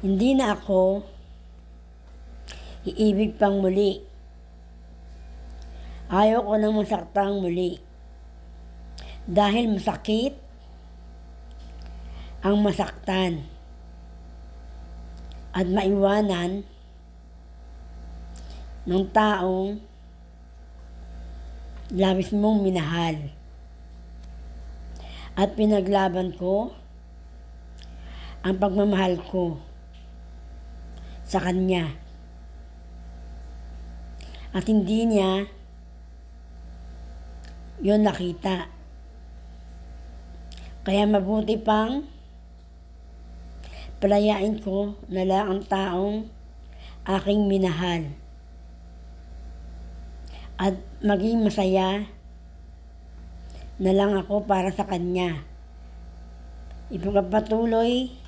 Hindi na ako iibig pang muli. Ayaw ko nang masaktang muli. Dahil masakit ang masaktan at maiwanan ng taong labis mong minahal. At pinaglaban ko ang pagmamahal ko sa kanya. At hindi niya yun nakita. Kaya mabuti pang palayain ko na lang ang taong aking minahal. At maging masaya na lang ako para sa kanya. Ipagpatuloy